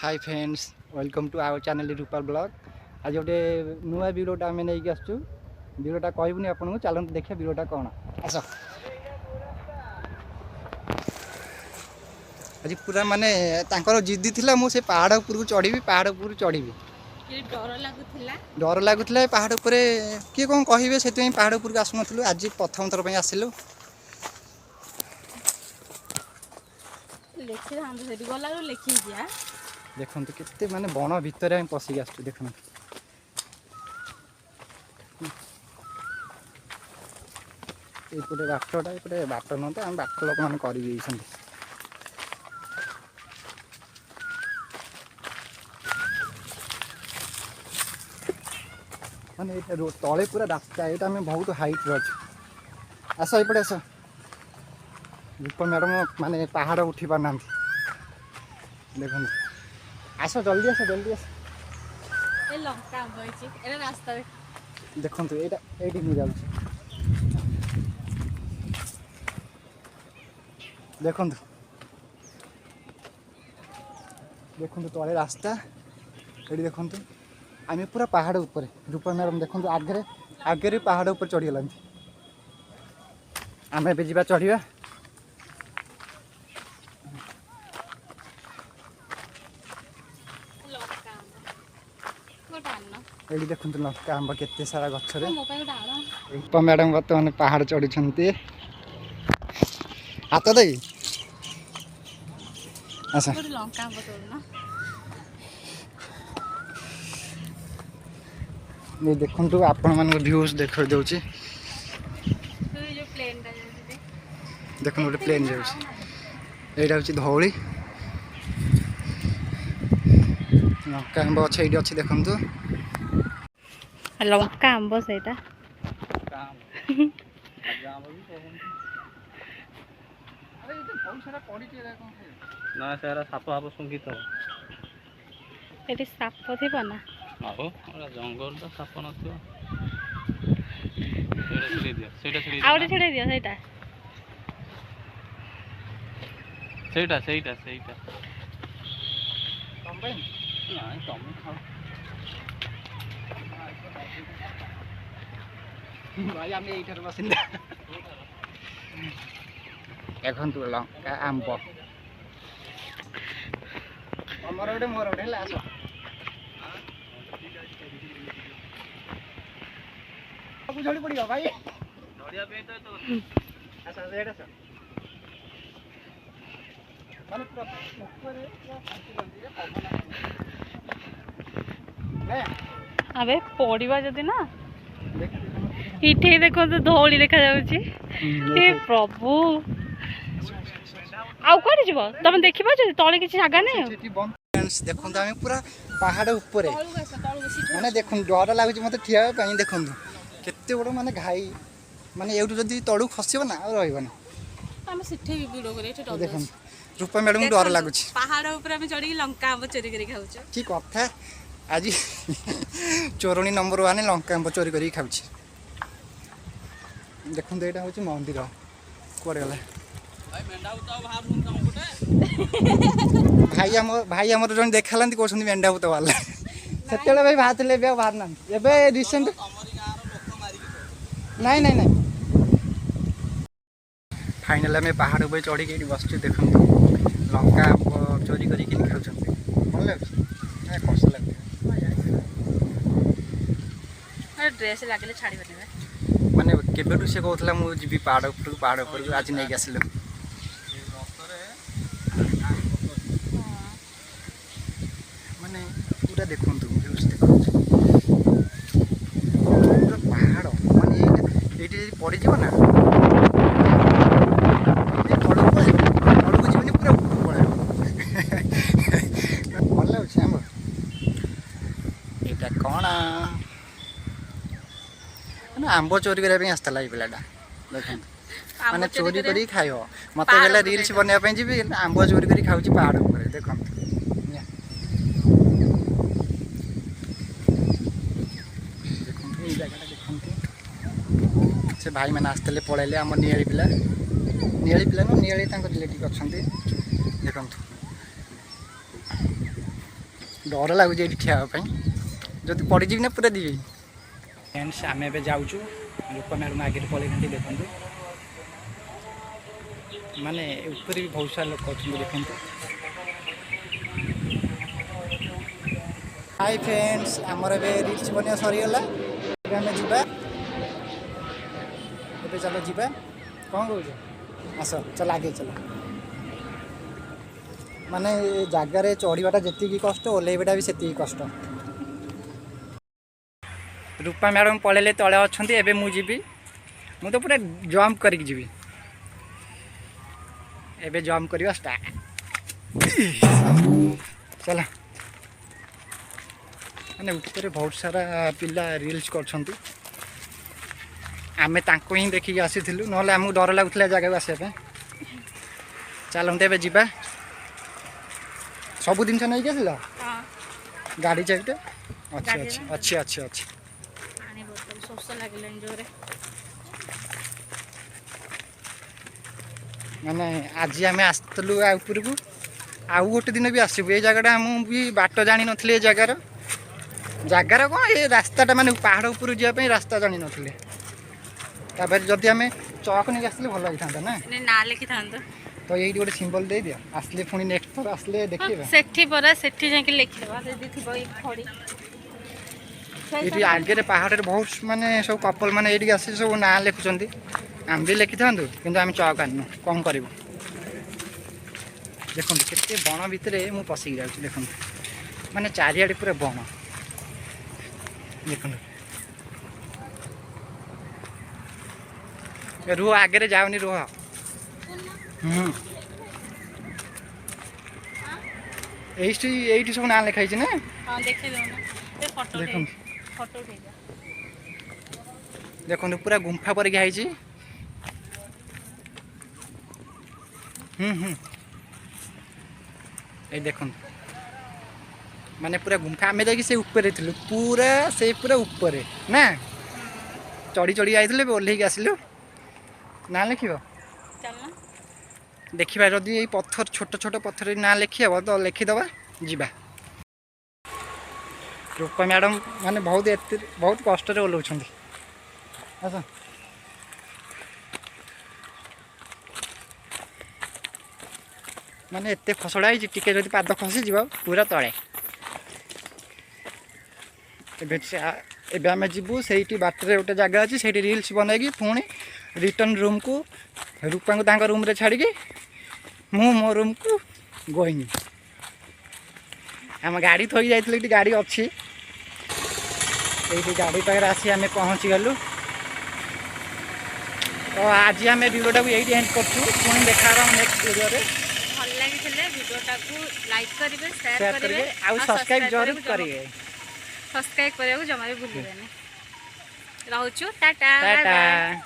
Hi friends welcome to our channel Rupa blog. आज गोटे नुआ वीडियोटा आम नहीं आसचु वीडियोटा कहबुनि आपको चलते देखिए वीडियोटा कौन आस आज पूरा माने तांकर जिद्दी थिला मु से पहाड़ ऊपर चढ़ी पहाड़ ऊपर चढ़ी डर लगुला पहाड़ उपर किए कौन कहे से पहाड़ ऊपर आसनु आज प्रथम थर पर आसिलु देखो केते माने बण भितर पशिक आस देख ये बाटटा ये बाट नुहत आम बाट लोक मैंने कर माने तले पूरा रास्ता ये आम बहुत हाइट अच्छे आस ये आस रूपा मैडम माने पहाड़ उठी पार ना देख आस जल्दी आस रास्ता देखो ये देखो देखो तले रास्ता ये देखो आम पूरा पहाड़ ऊपर रूपा मैडम देखो आगे आगे पहाड़ ऊपर चढ़ीगला आम ए जा चढ़ा ये देखो लंका आंब केते सारा गचरे रूपा मैडम बर्तमान पहाड़ चढ़ी हाथ दे अच्छा ये देखो आपण मान व्यूज देख दूसरी देखो गोटे प्लेन जाऊँगा हूँ धौली लंका आंब अच्छे ये अच्छे देखु लंका आंब से ना सारा साप हाप सुंगी तो ये साप थी ना आओ जंगल तो साप न छेड़े दियो ସେଇଟା ସେଇଟା ସେଇଟା ତମେ ନାଇଁ ତମେ ଖାଅ ଭାଇ ଆମେ ଏଇଠାରେ ବସିଲା ଦେଖନ୍ତୁ ଲଙ୍କା ଆମ୍ବ ତମର ଗୋଟେ ମୋର ଗୋଟେ ହେଲା ଆସ ସବୁ ଝଡ଼ି ପଡ଼ିବ ଭାଇ ଧରିବା ପାଇଁ ତ ଆସ ଏଇଟା ଆସ माने पूरा ऊपर अबे पड़वा जदि ना इठे देखो तो धौली देखा जाउची ए प्रभु आउ कोडी जीव तुम देखि पाछ तळे किछि जागा नै फ्रेंड्स देखो हम पूरा पहाड़ ऊपर माने देखो डर लागुची मते ठिया पई देखो केते बड़ माने घाई माने एउटु जदी तळु खसिबो ना आ रहइबो ना हम सिठे भी वीडियो करे एठे देखो रूपा मैडम डर लगुच पहाड़ ऊपर हम चढ़ी लंका आंब चोरी करी खाउछ की कथा आज चोरणी नंबर 1 लंका आंब चोरी करी खाउछ देखो एटा होची मंदिर कोड गला भाई मेंढा उताव बाहर हुन तम गुटे भाई हमर जन देखालंती कोसंती मेंढा उताव वाला सेतेले भाई भातले बे बाहर ना एबे रिसेंट हमरी गार लोक मारी के नहीं नहीं नहीं फाइनल में पहाड़ ऊपर चढ़ी के बस देखो लंका चोरी कर खाऊँ भल लगे कष्ट लगे ड्रेस लगे छाड़ माने केबेटू से कहला मुझे पहाड़ ऊपर आज नहीं आसिल माने पूरा देखो व्यूज देखो पूरा पहाड़ माने ये पड़ जाव ना कौन आंब चोरी करने आसला ये पिलाटा देख मैंने चोरी कर खाइब मत गला रिल्स बनवाई जी आंब चोरी कर खाऊँ पहाड़ ऊपर देख जगह देखते से भाई मैंने आसते पलैले आम नियाली पिला ना नियाली रिलेटिव अच्छा देखो डर लगुच ये ठिया जदि पड़जी ना पूरा दी फ्रेंड्स आम ए जाऊँ रूपा मैडम आगे पलैं देखते माने ऊपर भी बहुत सारा लोग अच्छे देखते। हाय फ्रेंड्स आमर ए रिल्स बनिया सरीगला आम जा चलो जीवा कौन कौच आस चल आगे चल माने जगार चढ़ाटा जी कष्ट ओल्लैवाटा भी से कष्ट। रूपा मैडम पलैले तले अच्छा एवं मुझी मु तो पूरा जंप करके जीवी एबे जंप करवा स्टार्ट चल मैंने ऊपर बहुत सारा पिला रिल्स कर आमे तांको ही देखिक आसीलु ना आमको डर लगुला जगह आसपा चलते ए जा सब जिन नहीं आसल गाड़ी चाबिटा अच्छे अच्छे अच्छे अच्छे अच्छे माने आज आम आसलु ऊपर को आउ गोटे दिन भी आसबू ये जगह आम भी बाट जानी नी जगार जगार कौन ये रास्ताटा माने पहाड़ ऊपर जावाई रास्ता जानी नी जदि आम चौक नहीं आसले भल लगी था ना लिखि था तो ये गोटे सिंबल दे दिया आसले पुणी नेक्स्ट थर आसले देखिए सेठी परा सेठी जाके लिखिबा जदी थिबो ई खड़ी ये आगे पहाड़ बहुत माने सब कपल माने ये आसी सब ना लिखुं आम भी लिखि था कि आम चौक आनु कौन कर देखो के बण भितर मुझे पशिक जाऊँ देख माने चारिआडे पूरा बण देख रुह आगे जाओनी रुह यही सब ना लिखाई ना हां देखि दो ना ए फोटो देखो फोटो उठै जा देखो पूरा गुंफा पर गई ये देखो माने पूरा गुंफा आम जाकि से ऊपर थी पूरा से पूरा ऊपर ना चढ़ी चढ़ी आई ओल्ल आसलु ना लिख चलना देखा जदि ये पत्थर छोट छोट पत्थर ना लिखी हे तो लिखिदबा जीवा रूपा मैडम माने बहुत कष्ट ओल्लाउं अच्छा माने एत खसड़ा टिके जदि पाद खसीज पूरा तले एबे आम जीवु से बाटर गोटे जगह अच्छी से रिल्स बनईकी पुणी रिटर्न रूम को रूपा को रूम रे छाड़ी मु मो रूम को गोईनी आम गाड़ी थोड़ी जाइए गाड़ी अच्छी ये गाड़ी पाखे आसी आम पहुँची गलु तो आज आम वीडियोटा को यही एंड कर देखा नेक्स्ट वीडियो भल लगी वीडियोटा को लाइक करेंगे शेयर करेंगे और सब्सक्राइब जरूर करेंगे सब्सक्राइब करने को जमा भी भूलिए रोचु टाटा टाटा।